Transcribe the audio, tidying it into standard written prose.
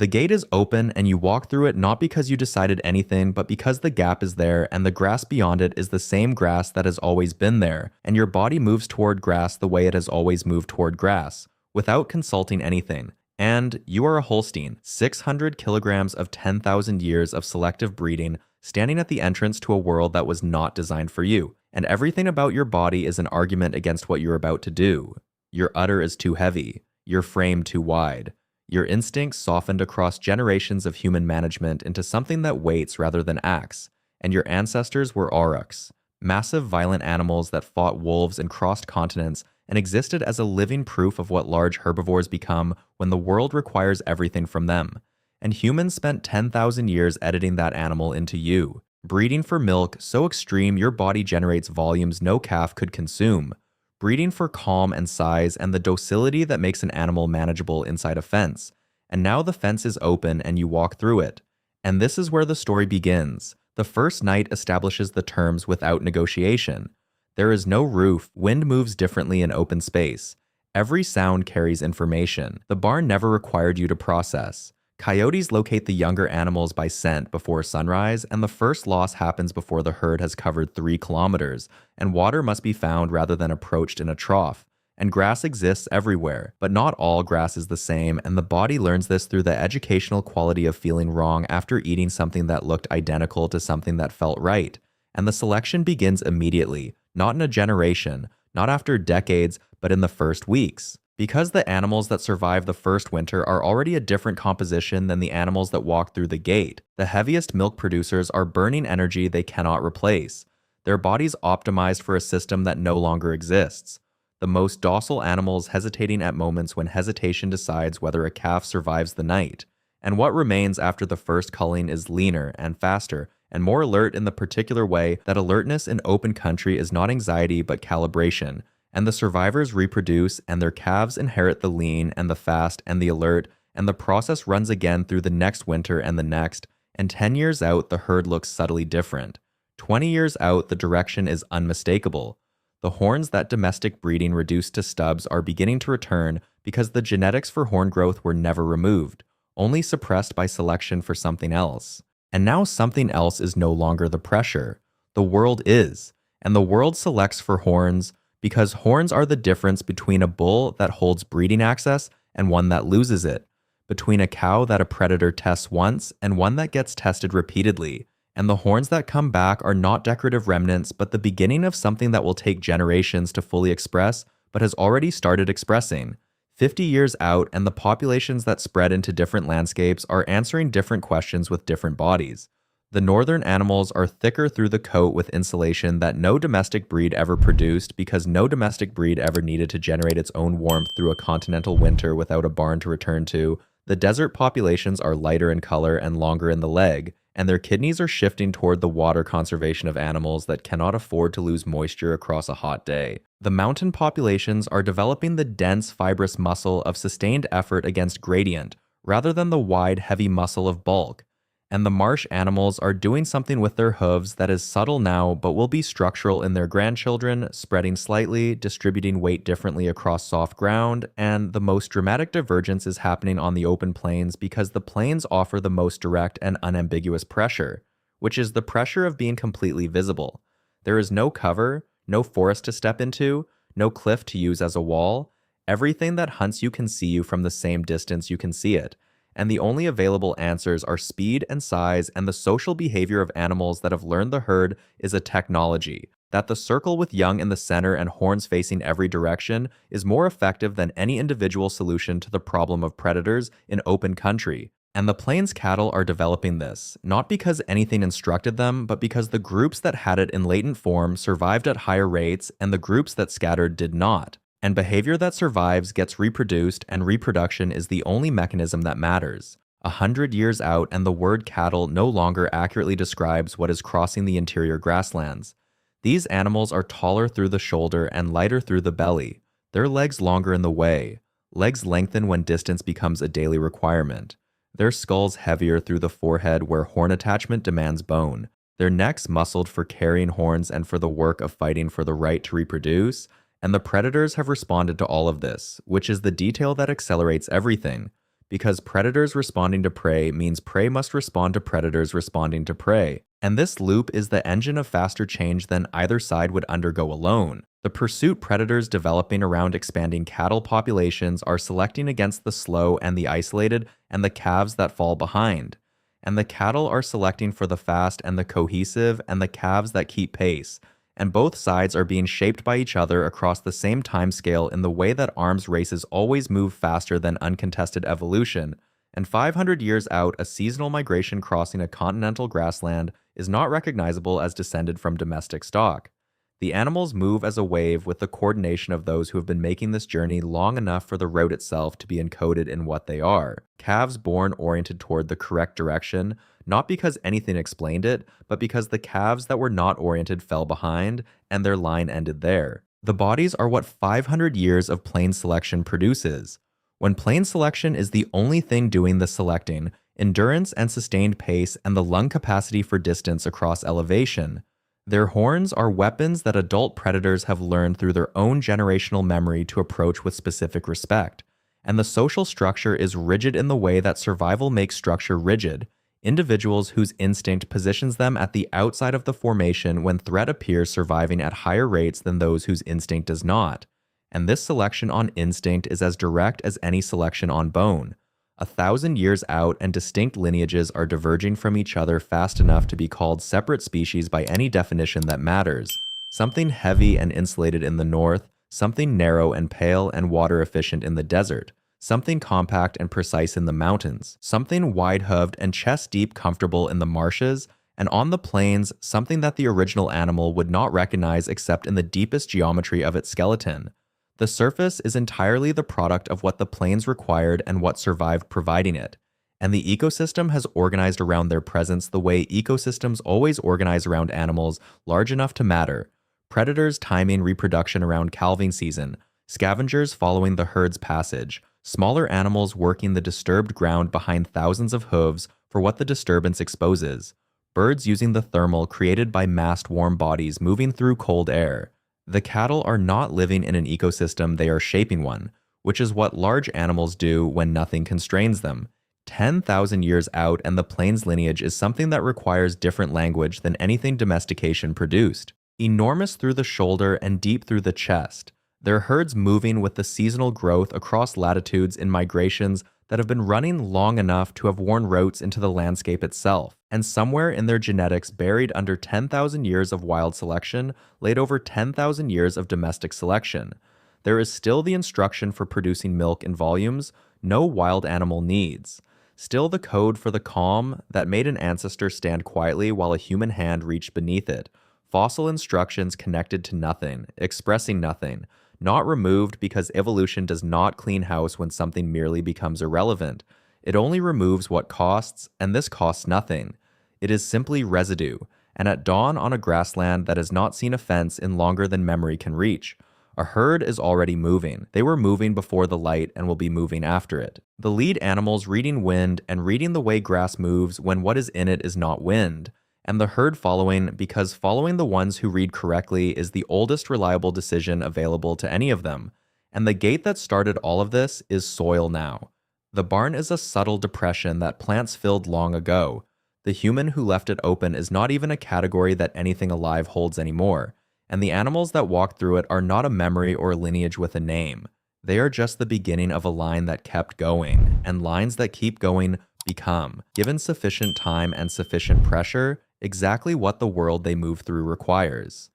The gate is open and you walk through it not because you decided anything, but because the gap is there and the grass beyond it is the same grass that has always been there, and your body moves toward grass the way it has always moved toward grass, without consulting anything. And you are a Holstein, 600 kilograms of 10,000 years of selective breeding, standing at the entrance to a world that was not designed for you. And everything about your body is an argument against what you're about to do. Your udder is too heavy, your frame too wide. Your instincts softened across generations of human management into something that waits rather than acts, and your ancestors were aurochs, massive violent animals that fought wolves and crossed continents and existed as a living proof of what large herbivores become when the world requires everything from them. And humans spent 10,000 years editing that animal into you, breeding for milk so extreme your body generates volumes no calf could consume, breeding for calm and size and the docility that makes an animal manageable inside a fence. And now the fence is open and you walk through it. And this is where the story begins. The first night establishes the terms without negotiation. There is no roof, wind moves differently in open space. Every sound carries information. The barn never required you to process. Coyotes locate the younger animals by scent before sunrise, and the first loss happens before the herd has covered 3 kilometers, and water must be found rather than approached in a trough. And grass exists everywhere, but not all grass is the same, and the body learns this through the educational quality of feeling wrong after eating something that looked identical to something that felt right. And the selection begins immediately, not in a generation, not after decades, but in the first weeks. Because the animals that survive the first winter are already a different composition than the animals that walk through the gate, the heaviest milk producers are burning energy they cannot replace. Their bodies optimized for a system that no longer exists. The most docile animals hesitating at moments when hesitation decides whether a calf survives the night. And what remains after the first culling is leaner and faster and more alert in the particular way that alertness in open country is not anxiety but calibration. And the survivors reproduce, and their calves inherit the lean and the fast and the alert, and the process runs again through the next winter and the next, and 10 years out, the herd looks subtly different. 20 years out, the direction is unmistakable. The horns that domestic breeding reduced to stubs are beginning to return because the genetics for horn growth were never removed, only suppressed by selection for something else. And now something else is no longer the pressure. The world is, and the world selects for horns, because horns are the difference between a bull that holds breeding access and one that loses it, between a cow that a predator tests once and one that gets tested repeatedly. And the horns that come back are not decorative remnants, but the beginning of something that will take generations to fully express, but has already started expressing. 50 years out, and the populations that spread into different landscapes are answering different questions with different bodies. The northern animals are thicker through the coat with insulation that no domestic breed ever produced because no domestic breed ever needed to generate its own warmth through a continental winter without a barn to return to. The desert populations are lighter in color and longer in the leg, and their kidneys are shifting toward the water conservation of animals that cannot afford to lose moisture across a hot day. The mountain populations are developing the dense, fibrous muscle of sustained effort against gradient, rather than the wide, heavy muscle of bulk. And the marsh animals are doing something with their hooves that is subtle now but will be structural in their grandchildren, spreading slightly, distributing weight differently across soft ground, and the most dramatic divergence is happening on the open plains because the plains offer the most direct and unambiguous pressure, which is the pressure of being completely visible. There is no cover, no forest to step into, no cliff to use as a wall. Everything that hunts you can see you from the same distance you can see it. And the only available answers are speed and size, and the social behavior of animals that have learned the herd is a technology, that the circle with young in the center and horns facing every direction is more effective than any individual solution to the problem of predators in open country. And the plains cattle are developing this, not because anything instructed them, but because the groups that had it in latent form survived at higher rates and the groups that scattered did not. And behavior that survives gets reproduced, and reproduction is the only mechanism that matters. 100 years out, and the word cattle no longer accurately describes what is crossing the interior grasslands. These animals are taller through the shoulder and lighter through the belly. Their legs longer in the way. Legs lengthen when distance becomes a daily requirement. Their skulls heavier through the forehead where horn attachment demands bone. Their necks muscled for carrying horns and for the work of fighting for the right to reproduce. And the predators have responded to all of this, which is the detail that accelerates everything. because predators responding to prey means prey must respond to predators responding to prey. And this loop is the engine of faster change than either side would undergo alone. The pursuit predators developing around expanding cattle populations are selecting against the slow and the isolated and the calves that fall behind. And the cattle are selecting for the fast and the cohesive and the calves that keep pace. And both sides are being shaped by each other across the same time scale in the way that arms races always move faster than uncontested evolution. And 500 years out, a seasonal migration crossing a continental grassland is not recognizable as descended from domestic stock. The animals move as a wave with the coordination of those who have been making this journey long enough for the route itself to be encoded in what they are. Calves born oriented toward the correct direction, not because anything explained it, but because the calves that were not oriented fell behind, and their line ended there. The bodies are what 500 years of plain selection produces. When plain selection is the only thing doing the selecting, endurance and sustained pace and the lung capacity for distance across elevation, their horns are weapons that adult predators have learned through their own generational memory to approach with specific respect. And the social structure is rigid in the way that survival makes structure rigid. Individuals whose instinct positions them at the outside of the formation when threat appears surviving at higher rates than those whose instinct does not. And this selection on instinct is as direct as any selection on bone. 1,000 years out, and distinct lineages are diverging from each other fast enough to be called separate species by any definition that matters. Something heavy and insulated in the north, something narrow and pale and water efficient in the desert, something compact and precise in the mountains, something wide-hooved and chest-deep comfortable in the marshes, and on the plains, something that the original animal would not recognize except in the deepest geometry of its skeleton. The surface is entirely the product of what the plains required and what survived providing it, and the ecosystem has organized around their presence the way ecosystems always organize around animals large enough to matter. Predators timing reproduction around calving season, scavengers following the herd's passage, smaller animals working the disturbed ground behind thousands of hooves for what the disturbance exposes, birds using the thermal created by massed warm bodies moving through cold air. The cattle are not living in an ecosystem, they are shaping one, which is what large animals do when nothing constrains them. 10,000 years out, and the plains lineage is something that requires different language than anything domestication produced. Enormous through the shoulder and deep through the chest, their herds moving with the seasonal growth across latitudes in migrations that have been running long enough to have worn routes into the landscape itself, and somewhere in their genetics buried under 10,000 years of wild selection laid over 10,000 years of domestic selection. There is still the instruction for producing milk in volumes no wild animal needs. Still the code for the calm that made an ancestor stand quietly while a human hand reached beneath it. Fossil instructions connected to nothing, expressing nothing, not removed because evolution does not clean house when something merely becomes irrelevant. It only removes what costs, and this costs nothing. It is simply residue, and at dawn on a grassland that has not seen a fence in longer than memory can reach, a herd is already moving. They were moving before the light and will be moving after it. The lead animals reading wind and reading the way grass moves when what is in it is not wind, and the herd following because following the ones who read correctly is the oldest reliable decision available to any of them. And the gate that started all of this is soil now. The barn is a subtle depression that plants filled long ago. The human who left it open is not even a category that anything alive holds anymore, and the animals that walk through it are not a memory or a lineage with a name. They are just the beginning of a line that kept going, and lines that keep going become, given sufficient time and sufficient pressure, exactly what the world they move through requires.